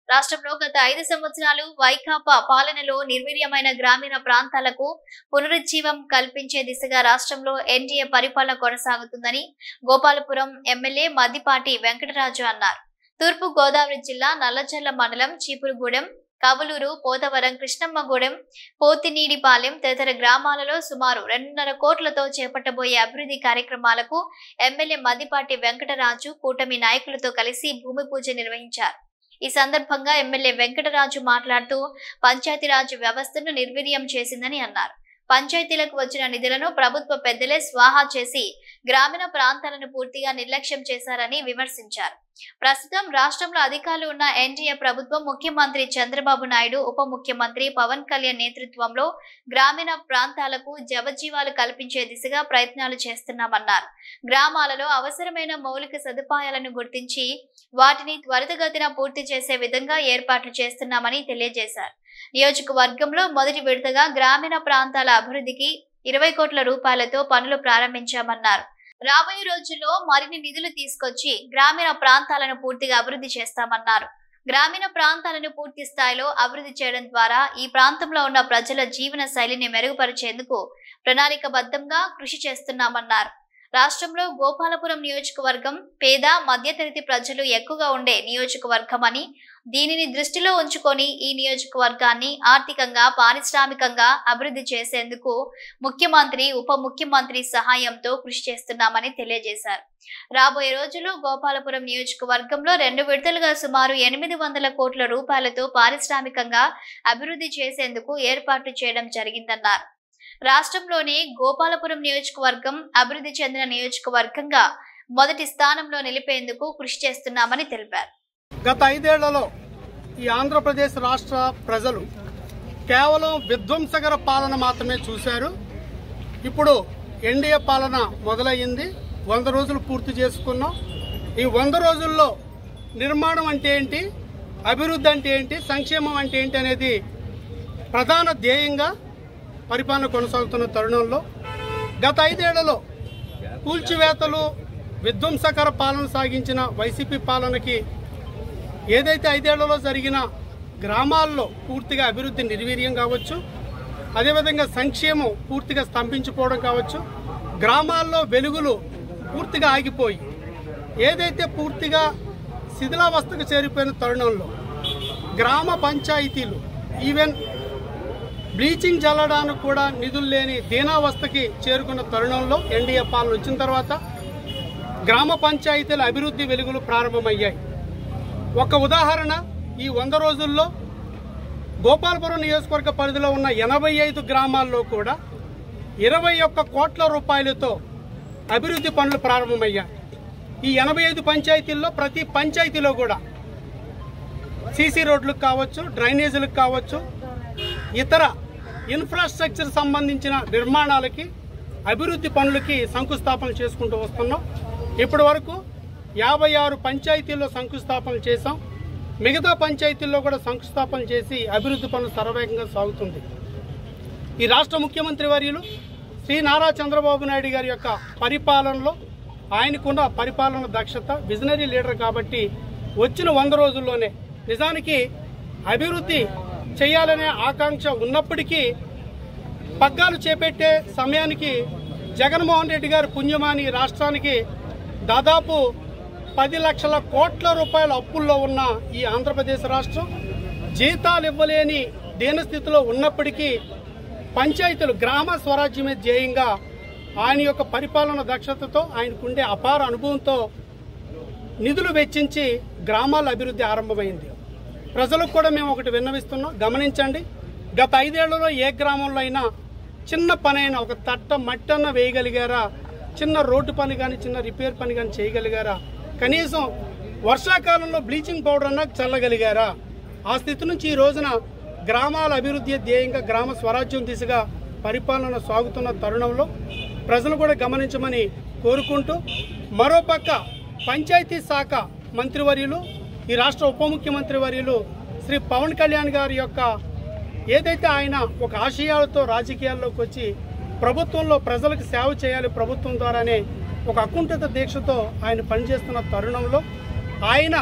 రాష్ట్రంలో గత 5 సంవత్సరాలు వైకాపా పాలనలో నిర్వీర్యమైన గ్రామీణ ప్రాంతాలకు పునరుజ్జీవం కల్పించే దిశగా రాష్ట్రంలో ఎన్డీఏ పరిపాలన కొనసాగుతుందని గోపాలపురం ఎమ్మెల్యే మద్దిపాటి వెంకటరాజు అన్నారు. తూర్పు గోదావరి జిల్లా నల్లజర్ల మండలం చీపురుగూడెం, కవలూరు, పోతవరం, కృష్ణమ్మగూడెం, పోతినీడిపాలెం తదితర గ్రామాలలో సుమారు 2.5 కోట్లతో చేపట్టబోయే అభివృద్ధి కార్యక్రమాలకు ఎమ్మెల్యే మద్దిపాటి వెంకటరాజు కూటమి నాయకులతో కలిసి భూమి పూజ నిర్వహించారు. ఈ సందర్భంగా ఎమ్మెల్యే వెంకటరాజు మాట్లాడుతూ పంచాయతీరాజ్ వ్యవస్థను నిర్వీర్యం చేసిందని అన్నారు. పంచాయతీలకు వచ్చిన నిధులను ప్రభుత్వ పెద్దలే స్వాహా చేసి గ్రామీణ ప్రాంతాలను పూర్తిగా నిర్లక్ష్యం చేశారని విమర్శించారు. ప్రస్తుతం రాష్ట్రంలో అధికారులు ఉన్న ఎన్డీఏ ప్రభుత్వం ముఖ్యమంత్రి చంద్రబాబు నాయుడు, ఉప ముఖ్యమంత్రి పవన్ కళ్యాణ్ నేతృత్వంలో గ్రామీణ ప్రాంతాలకు జవజీవాలు కల్పించే దిశగా ప్రయత్నాలు చేస్తున్నామన్నారు. గ్రామాలలో అవసరమైన మౌలిక సదుపాయాలను గుర్తించి వాటిని త్వరితగతిన పూర్తి చేసే విధంగా ఏర్పాట్లు చేస్తున్నామని తెలియజేశారు. నియోజకవర్గంలో మొదటి విడతగా గ్రామీణ ప్రాంతాల అభివృద్ధికి 20 కోట్ల రూపాయలతో పనులు ప్రారంభించామన్నారు. రాబోయే రోజుల్లో మరిన్ని నిధులు తీసుకొచ్చి గ్రామీణ ప్రాంతాలను పూర్తిగా అభివృద్ధి చేస్తామన్నారు. గ్రామీణ ప్రాంతాలను పూర్తి స్థాయిలో అభివృద్ధి చేయడం ద్వారా ఈ ప్రాంతంలో ఉన్న ప్రజల జీవన శైలిని మెరుగుపరిచేందుకు ప్రణాళికబద్ధంగా కృషి చేస్తున్నామన్నారు. రాష్ట్రంలో గోపాలపురం నియోజకవర్గం పేద మధ్యతరగతి ప్రజలు ఎక్కువగా ఉండే నియోజకవర్గం అని, దీనిని దృష్టిలో ఉంచుకొని ఈ నియోజకవర్గాన్ని ఆర్థికంగా, పారిశ్రామికంగా అభివృద్ధి చేసేందుకు ముఖ్యమంత్రి, ఉప ముఖ్యమంత్రి సహాయంతో కృషి చేస్తున్నామని తెలియజేశారు. రాబోయే రోజుల్లో గోపాలపురం నియోజకవర్గంలో 2 విడతలుగా సుమారు 800 కోట్ల రూపాయలతో పారిశ్రామికంగా అభివృద్ధి చేసేందుకు ఏర్పాట్లు చేయడం జరిగిందన్నారు. రాష్ట్రంలోని గోపాలపురం నియోజకవర్గం అభివృద్ధి చెందిన నియోజకవర్గంగా మొదటి స్థానంలో నిలిపేందుకు కృషి చేస్తున్నామని తెలిపారు. గత 5 ఏళ్లలో ఈ ఆంధ్రప్రదేశ్ రాష్ట్ర ప్రజలు కేవలం విధ్వంసకర పాలన మాత్రమే చూశారు. ఇప్పుడు ఎన్డీఏ పాలన మొదలయ్యింది. 100 రోజులు పూర్తి చేసుకున్నాం. ఈ 100 రోజుల్లో నిర్మాణం అంటే ఏంటి, అభివృద్ధి అంటే ఏంటి, సంక్షేమం అంటే ఏంటి అనేది ప్రధాన ధ్యేయంగా పరిపాలన కొనసాగుతున్న తరుణంలో గత 5 ఏళ్లలో కూల్చివేతలు, విధ్వంసకర పాలన సాగించిన వైసీపీ పాలనకి ఏదైతే 5 ఏళ్లలో జరిగిన గ్రామాల్లో పూర్తిగా అభివృద్ధి నిర్వీర్యం కావచ్చు, అదేవిధంగా సంక్షేమం పూర్తిగా స్తంభించిపోవడం కావచ్చు, గ్రామాల్లో వెలుగులు పూర్తిగా ఆగిపోయి ఏదైతే పూర్తిగా శిథిలావస్థకు చేరిపోయిన తరుణంలో గ్రామ పంచాయతీలు ఈవెన్ బ్లీచింగ్ చల్లడానికి కూడా నిధులు లేని దీనావస్థకి చేరుకున్న తరుణంలో ఎన్డీఏ పాలన వచ్చిన తర్వాత గ్రామ పంచాయతీల అభివృద్ధి వెలుగులు ప్రారంభమయ్యాయి. ఒక ఉదాహరణ, ఈ 100 రోజుల్లో గోపాలపురం నియోజకవర్గ పరిధిలో ఉన్న 85 గ్రామాల్లో కూడా 21 కోట్ల రూపాయలతో అభివృద్ధి పనులు ప్రారంభమయ్యాయి. ఈ 85 పంచాయతీల్లో ప్రతి పంచాయతీలో కూడా సీసీ రోడ్లకు కావచ్చు, డ్రైనేజీలకు కావచ్చు, ఇతర ఇన్ఫ్రాస్ట్రక్చర్ సంబంధించిన నిర్మాణాలకి, అభివృద్ధి పనులకి శంకుస్థాపన చేసుకుంటూ వస్తున్నాం. ఇప్పటి వరకు 56 పంచాయతీల్లో శంకుస్థాపన చేశాం. మిగతా పంచాయతీల్లో కూడా శంకుస్థాపన చేసి అభివృద్ధి పనులు శరవేగంగా సాగుతుంది. ఈ రాష్ట్ర ముఖ్యమంత్రి వర్యులు శ్రీ నారా చంద్రబాబు నాయుడు గారి యొక్క పరిపాలనలో ఆయనకున్న పరిపాలన దక్షత, విజనరీ లీడర్ కాబట్టి వచ్చిన 100 రోజుల్లోనే నిజానికి అభివృద్ధి చేయాలనే ఆకాంక్ష ఉన్నప్పటికీ పగ్గాలు చేపట్టే సమయానికి జగన్మోహన్ రెడ్డి గారి పుణ్యమాని రాష్ట్రానికి దాదాపు 10 లక్షల కోట్ల రూపాయల అప్పుల్లో ఉన్న ఈ ఆంధ్రప్రదేశ్ రాష్ట్రం జీతాలు ఇవ్వలేని దీనస్థితిలో ఉన్నప్పటికీ పంచాయతీలు గ్రామ స్వరాజ్యమే ధ్యేయంగా ఆయన యొక్క పరిపాలన దక్షతతో, ఆయనకుండే అపార అనుభవంతో నిధులు వెచ్చించి గ్రామాల అభివృద్ధి ఆరంభమైంది. ప్రజలకు కూడా మేము ఒకటి విన్నవిస్తున్నాం, గమనించండి. గత 5 ఏళ్లలో ఏ గ్రామంలో అయినా చిన్న పనైనా, ఒక తట్ట మట్టన్న వేయగలిగారా, చిన్న రోడ్డు పని కానీ, చిన్న రిపేర్ పని కానీ చేయగలిగారా, కనీసం వర్షాకాలంలో బ్లీచింగ్ పౌడర్ అన్నా చల్లగలిగారా? ఆ స్థితి నుంచి ఈ రోజున గ్రామాల అభివృద్ధి ధ్యేయంగా గ్రామ స్వరాజ్యం దిశగా పరిపాలన సాగుతున్న తరుణంలో ప్రజలు కూడా గమనించమని కోరుకుంటూ, మరోపక్క పంచాయతీ శాఖ మంత్రివర్యులు, ఈ రాష్ట్ర ఉప ముఖ్యమంత్రి వర్యులు శ్రీ పవన్ కళ్యాణ్ గారి యొక్క ఏదైతే ఆయన ఒక ఆశయాలతో రాజకీయాల్లోకి వచ్చి ప్రభుత్వంలో ప్రజలకు సేవ చేయాలి, ప్రభుత్వం ద్వారానే ఒక అకుంఠిత దీక్షతో ఆయన పనిచేస్తున్న తరుణంలో ఆయన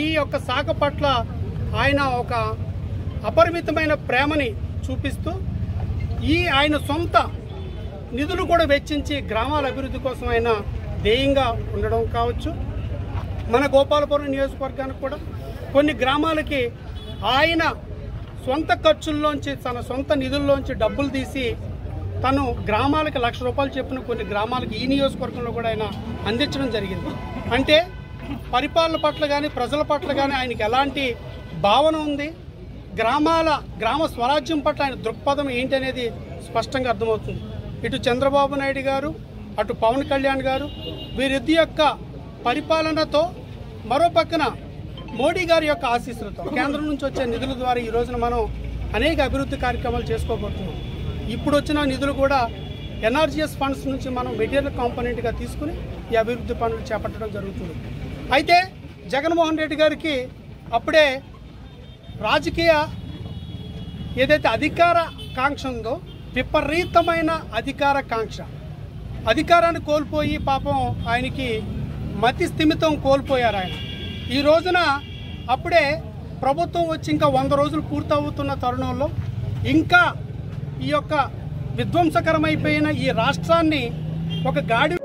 ఈ యొక్క శాఖ పట్ల ఆయన ఒక అపరిమితమైన ప్రేమని చూపిస్తూ ఆయన సొంత నిధులు కూడా వెచ్చించి గ్రామాల అభివృద్ధి కోసం ఆయన ధ్యేయంగా ఉండడం కావచ్చు. మన గోపాలపురం నియోజకవర్గానికి కూడా కొన్ని గ్రామాలకి ఆయన సొంత ఖర్చుల్లోంచి తన సొంత నిధుల్లోంచి డబ్బులు తీసి తను గ్రామాలకి ₹1,00,000 చెప్పిన కొన్ని గ్రామాలకి ఈ నియోజకవర్గంలో కూడా ఆయన అందించడం జరిగింది. అంటే పరిపాలన పట్ల కానీ ప్రజల పట్ల కానీ ఆయనకి ఎలాంటి భావన ఉంది, గ్రామ స్వరాజ్యం పట్ల ఆయన దృక్పథం ఏంటి అనేది స్పష్టంగా అర్థమవుతుంది. ఇటు చంద్రబాబు నాయుడు గారు, అటు పవన్ కళ్యాణ్ గారు వీరిద్దరి యొక్క పరిపాలనతో, మరో పక్కన మోడీ గారి యొక్క ఆశీస్సులతో, కేంద్రం నుంచి వచ్చే నిధుల ద్వారా ఈ రోజున మనం అనేక అభివృద్ధి కార్యక్రమాలు చేసుకోబోతున్నాం. ఇప్పుడు వచ్చిన నిధులు కూడా ఎన్ఆర్జీఎస్ ఫండ్స్ నుంచి మనం మెటీరియల్ కాంపోనెంట్గా తీసుకుని ఈ అభివృద్ధి పనులు చేపట్టడం జరుగుతుంది. అయితే జగన్మోహన్ రెడ్డి గారికి అప్పుడే రాజకీయ ఏదైతే అధికార కాంక్ష ఉందో, విపరీతమైన అధికారాన్ని కోల్పోయి పాపం ఆయనకి మతి స్థిమితం కోల్పోయారు ఆయన. ఈ రోజున అప్పుడే ప్రభుత్వం వచ్చి ఇంకా 100 రోజులు పూర్తవుతున్న తరుణంలో ఇంకా ఈ యొక్క విధ్వంసకరమైపోయిన ఈ రాష్ట్రాన్ని ఒక గాడి